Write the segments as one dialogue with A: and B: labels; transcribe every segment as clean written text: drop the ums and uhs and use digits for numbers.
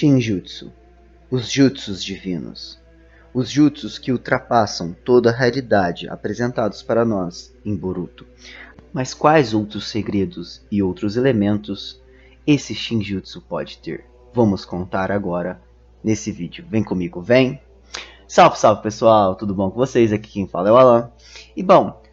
A: Shinjutsu, os jutsus divinos. Os jutsus que ultrapassam toda a realidade apresentados para nós em Boruto. Mas quais outros segredos e outros elementos esse Shinjutsu pode ter? Vamos contar agora nesse vídeo. Vem comigo, vem! Salve, salve pessoal, tudo bom com vocês? Aqui quem fala é o Alan. E bom,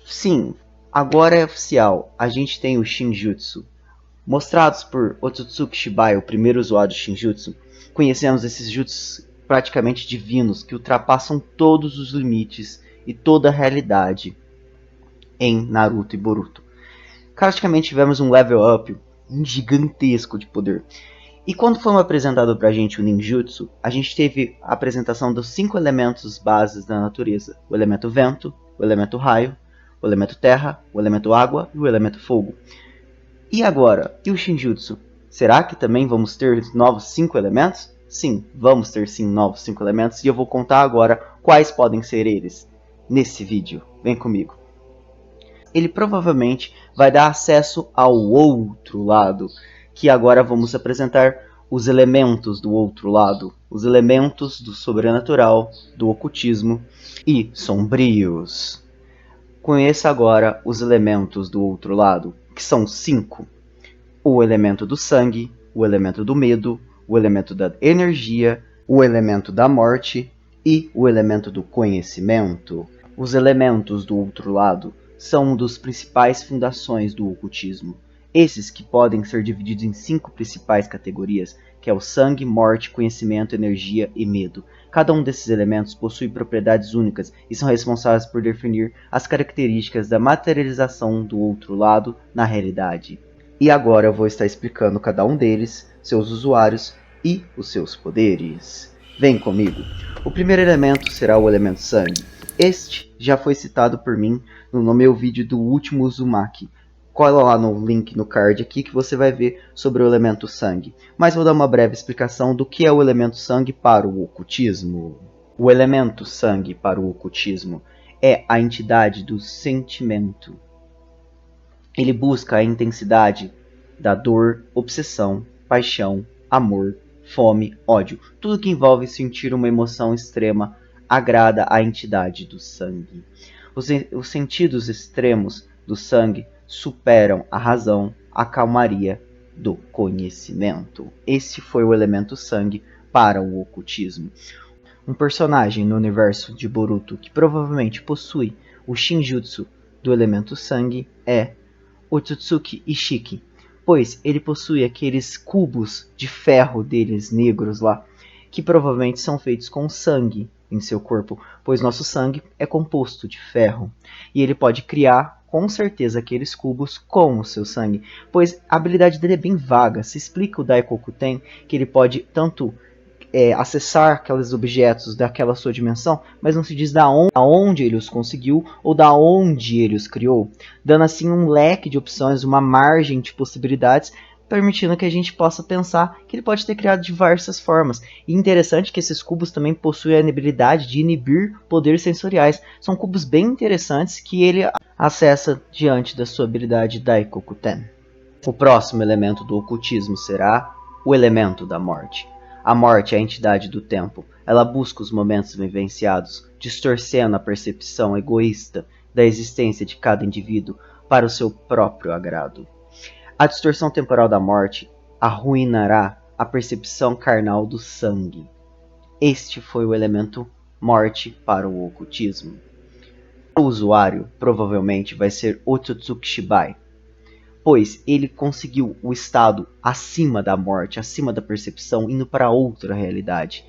A: sim, agora é oficial, a gente tem o Shinjutsu. Mostrados por Otsutsuki Shibai, o primeiro usuário de Shinjutsu, conhecemos esses jutsus praticamente divinos que ultrapassam todos os limites e toda a realidade em Naruto e Boruto. Praticamente tivemos um level up gigantesco de poder. E quando foi apresentado pra gente o ninjutsu, a gente teve a apresentação dos 5 elementos bases da natureza. O elemento vento, o elemento raio, o elemento terra, o elemento água e o elemento fogo. E agora, e o Shinjutsu? Será que também vamos ter novos 5 elementos? Sim, vamos ter sim novos 5 elementos e eu vou contar agora quais podem ser eles nesse vídeo. Vem comigo. Ele provavelmente vai dar acesso ao outro lado, que agora vamos apresentar os elementos do outro lado, os elementos do sobrenatural, do ocultismo e sombrios. Conheça agora os elementos do outro lado, que são 5. O elemento do sangue, o elemento do medo, o elemento da energia, o elemento da morte e o elemento do conhecimento. Os elementos do outro lado são uma das principais fundações do ocultismo. Esses que podem ser divididos em 5 principais categorias, que é o sangue, morte, conhecimento, energia e medo. Cada um desses elementos possui propriedades únicas e são responsáveis por definir as características da materialização do outro lado na realidade. E agora eu vou estar explicando cada um deles, seus usuários e os seus poderes. Vem comigo! O primeiro elemento será o elemento sangue. Este já foi citado por mim no meu vídeo do último Uzumaki. Cola lá no link no card aqui que você vai ver sobre o elemento sangue. Mas vou dar uma breve explicação do que é o elemento sangue para o ocultismo. O elemento sangue para o ocultismo é a entidade do sentimento. Ele busca a intensidade da dor, obsessão, paixão, amor, fome, ódio. Tudo que envolve sentir uma emoção extrema agrada a entidade do sangue. Os sentidos extremos do sangue superam a razão, a calmaria do conhecimento. Esse foi o elemento sangue para o ocultismo. Um personagem no universo de Boruto que provavelmente possui o Shinjutsu do elemento sangue é Otsutsuki Ishiki, pois ele possui aqueles cubos de ferro deles negros lá, que provavelmente são feitos com sangue em seu corpo, pois nosso sangue é composto de ferro. E ele pode criar com certeza aqueles cubos com o seu sangue, pois a habilidade dele é bem vaga. Se explica o Daikokuten que ele pode tanto acessar aqueles objetos daquela sua dimensão, mas não se diz aonde ele os conseguiu ou da onde ele os criou, dando assim um leque de opções, uma margem de possibilidades, permitindo que a gente possa pensar que ele pode ter criado de diversas formas. E interessante que esses cubos também possuem a habilidade de inibir poderes sensoriais. São cubos bem interessantes que ele acessa diante da sua habilidade Daikokuten. O próximo elemento do ocultismo será o elemento da morte. A morte é a entidade do tempo. Ela busca os momentos vivenciados, distorcendo a percepção egoísta da existência de cada indivíduo para o seu próprio agrado. A distorção temporal da morte arruinará a percepção carnal do sangue. Este foi o elemento morte para o ocultismo. O usuário provavelmente vai ser Otsutsuki Shibai, pois ele conseguiu o estado acima da morte, acima da percepção, indo para outra realidade.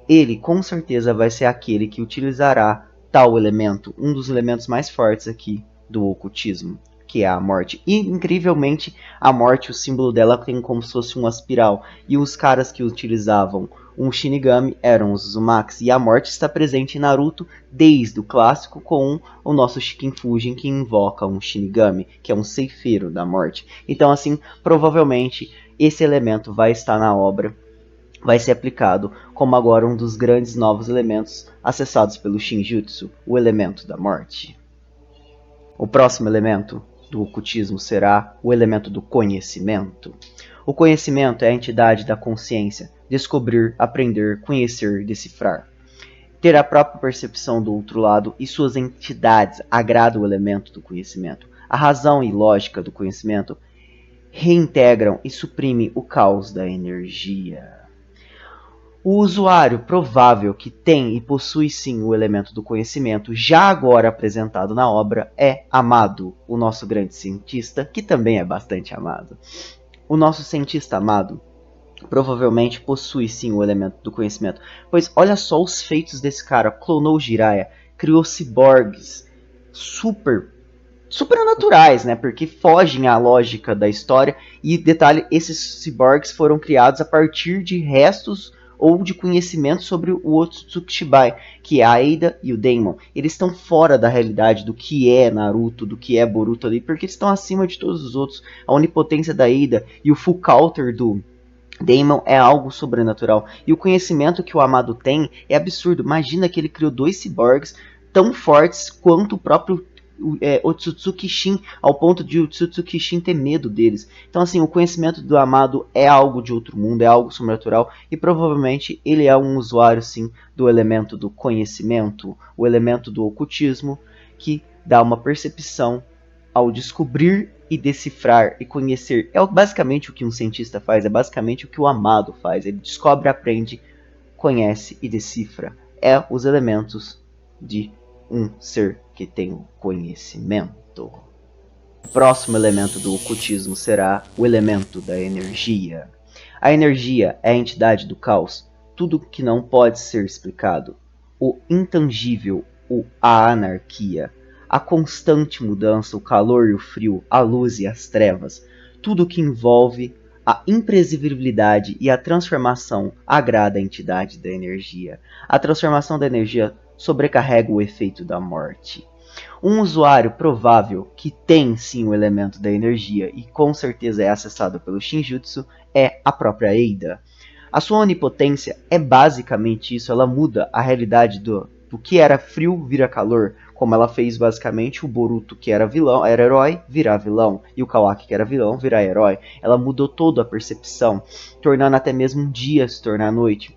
A: Ele com certeza vai ser aquele que utilizará tal elemento, um dos elementos mais fortes aqui do ocultismo, que é a morte. E incrivelmente a morte, o símbolo dela tem como se fosse uma espiral, e os caras que utilizavam um Shinigami eram os Uzumakis, e a morte está presente em Naruto desde o clássico, com o nosso Shikinfujin que invoca um Shinigami, que é um ceifeiro da morte. Então assim, provavelmente esse elemento vai estar na obra, vai ser aplicado como agora um dos grandes novos elementos acessados pelo Shinjutsu, o elemento da morte. O próximo elemento do ocultismo será o elemento do conhecimento. O conhecimento é a entidade da consciência, descobrir, aprender, conhecer, decifrar. Ter a própria percepção do outro lado e suas entidades agrada o elemento do conhecimento. A razão e lógica do conhecimento reintegram e suprimem o caos da energia. O usuário provável que tem e possui sim o elemento do conhecimento, já agora apresentado na obra, é Amado, o nosso grande cientista, que também é bastante amado. O nosso cientista amado provavelmente possui sim o elemento do conhecimento, pois olha só os feitos desse cara. Clonou Jiraiya, criou ciborgues supernaturais, né? Porque fogem à lógica da história. E detalhe, esses ciborgues foram criados a partir de restos ou de conhecimento sobre o Otsutsuki Shibai, que é a Ada e o Daemon. Eles estão fora da realidade do que é Naruto, do que é Boruto ali, porque eles estão acima de todos os outros. A onipotência da Ada e o full counter do Daemon é algo sobrenatural. E o conhecimento que o Amado tem é absurdo. Imagina que ele criou 2 ciborgues tão fortes quanto o próprio Otsutsuki Shin, ao ponto de o Otsutsuki Shin ter medo deles. Então assim, o conhecimento do Amado é algo de outro mundo, é algo sobrenatural. E provavelmente ele é um usuário sim do elemento do conhecimento, o elemento do ocultismo, que dá uma percepção ao descobrir e decifrar e conhecer. É basicamente o que um cientista faz, é basicamente o que o Amado faz. Ele descobre, aprende, conhece e decifra. É os elementos de um ser que tem o conhecimento. O próximo elemento do ocultismo será o elemento da energia. A energia é a entidade do caos, tudo que não pode ser explicado, o intangível, a anarquia, a constante mudança, o calor e o frio, a luz e as trevas, tudo que envolve a imprevisibilidade e a transformação agrada a entidade da energia. A transformação da energia sobrecarrega o efeito da morte. Um usuário provável que tem sim o elemento da energia e com certeza é acessado pelo Shinjutsu é a própria Ada. A sua onipotência é basicamente isso, ela muda a realidade do que era frio vira calor, como ela fez basicamente o Boruto, que era vilão, era herói, virar vilão, e o Kawaki, que era vilão, virar herói. Ela mudou toda a percepção, tornando até mesmo um dia se tornar noite.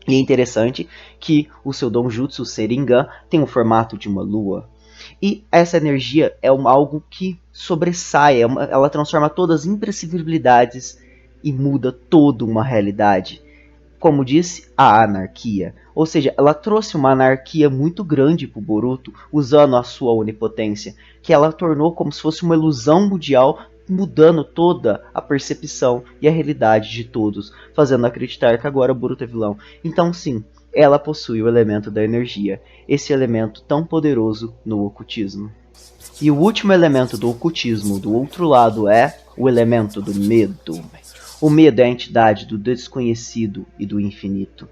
A: E é interessante que o seu Donjutsu, o Sharingan, tem o formato de uma lua. E essa energia é algo que sobressai, ela transforma todas as imprevisibilidades e muda toda uma realidade. Como disse, a anarquia. Ou seja, ela trouxe uma anarquia muito grande para o Boruto, usando a sua onipotência, que ela tornou como se fosse uma ilusão mundial, mudando toda a percepção e a realidade de todos, fazendo acreditar que agora o Boruto é vilão. Então sim, ela possui o elemento da energia, esse elemento tão poderoso no ocultismo. E o último elemento do ocultismo do outro lado é o elemento do medo. O medo é a entidade do desconhecido e do infinito,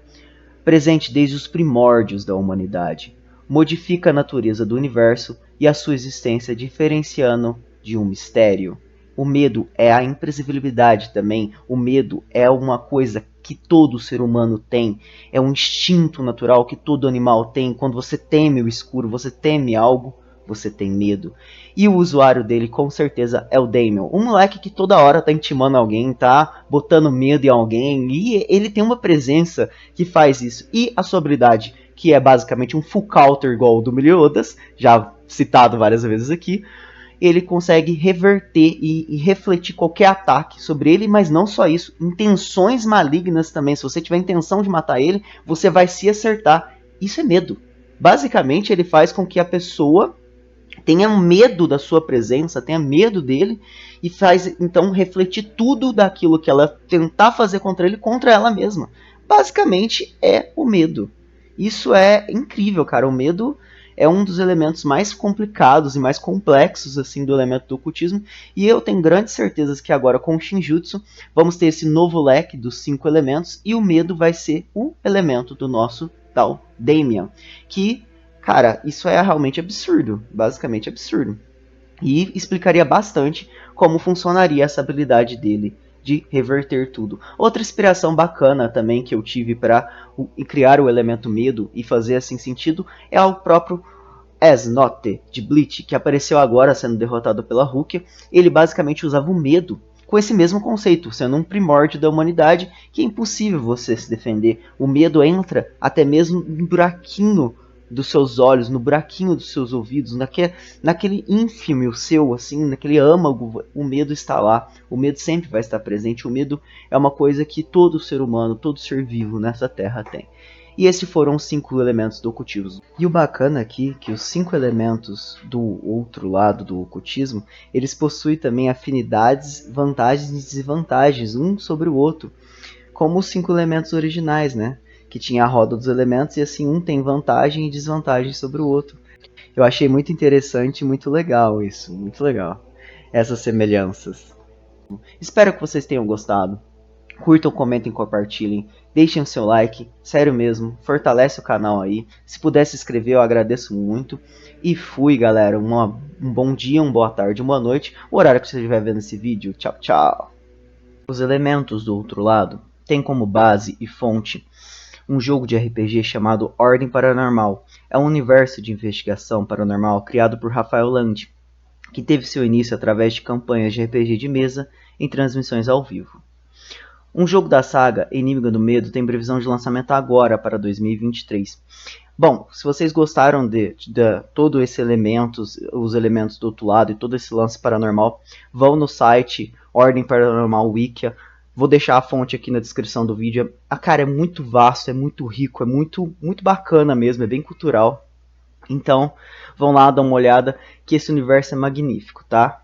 A: presente desde os primórdios da humanidade. Modifica a natureza do universo e a sua existência, diferenciando de um mistério. O medo é a imprevisibilidade também. O medo é uma coisa que todo ser humano tem. É um instinto natural que todo animal tem. Quando você teme o escuro, você teme algo, você tem medo. E o usuário dele com certeza é o Daemon, um moleque que toda hora tá intimando alguém, tá botando medo em alguém, e ele tem uma presença que faz isso. E a sua habilidade, que é basicamente um full counter igual o do Meliodas, já citado várias vezes aqui, ele consegue reverter e refletir qualquer ataque sobre ele, mas não só isso, intenções malignas também. Se você tiver intenção de matar ele, você vai se acertar. Isso é medo. Basicamente ele faz com que a pessoa tenha medo da sua presença, tenha medo dele, e faz então refletir tudo daquilo que ela tentar fazer contra ele, contra ela mesma. Basicamente é o medo. Isso é incrível, cara. O medo é um dos elementos mais complicados e mais complexos assim do elemento do ocultismo, e eu tenho grandes certezas que agora com o Shinjutsu vamos ter esse novo leque dos 5 elementos, e o medo vai ser o elemento do nosso tal Damian, que, cara, isso é realmente absurdo, basicamente absurdo. E explicaria bastante como funcionaria essa habilidade dele de reverter tudo. Outra inspiração bacana também que eu tive para criar o elemento medo e fazer assim sentido é o próprio As-Note de Bleach, que apareceu agora sendo derrotado pela Rukia. Ele basicamente usava o medo com esse mesmo conceito, sendo um primórdio da humanidade que é impossível você se defender. O medo entra até mesmo no buraquinho dos seus olhos, no buraquinho dos seus ouvidos, naquele ínfimo o seu, assim, naquele âmago, o medo está lá. O medo sempre vai estar presente. O medo é uma coisa que todo ser humano, todo ser vivo nessa terra tem. E esses foram os 5 elementos do ocultismo. E o bacana aqui é que os 5 elementos do outro lado do ocultismo, eles possuem também afinidades, vantagens e desvantagens um sobre o outro, como os 5 elementos originais, né? Que tinha a roda dos elementos e assim um tem vantagem e desvantagem sobre o outro. Eu achei muito interessante e muito legal isso, muito legal. Essas semelhanças. Espero que vocês tenham gostado. Curtam, comentem, compartilhem, deixem o seu like, sério mesmo, fortalece o canal aí. Se puder se inscrever eu agradeço muito. E fui, galera, um bom dia, uma boa tarde, uma boa noite, o horário que você estiver vendo esse vídeo. Tchau, tchau. Os elementos do outro lado têm como base e fonte um jogo de RPG chamado Ordem Paranormal. É um universo de investigação paranormal criado por Rafael Land, que teve seu início através de campanhas de RPG de mesa em transmissões ao vivo. Um jogo da saga Inimiga do Medo tem previsão de lançamento agora para 2023. Bom, se vocês gostaram de todos esses elementos, os elementos do outro lado e todo esse lance paranormal, vão no site Ordem Paranormal Wikia. Vou deixar a fonte aqui na descrição do vídeo. Cara, é muito vasto, é muito rico, é muito bacana mesmo, é bem cultural. Então, vão lá dar uma olhada que esse universo é magnífico, tá?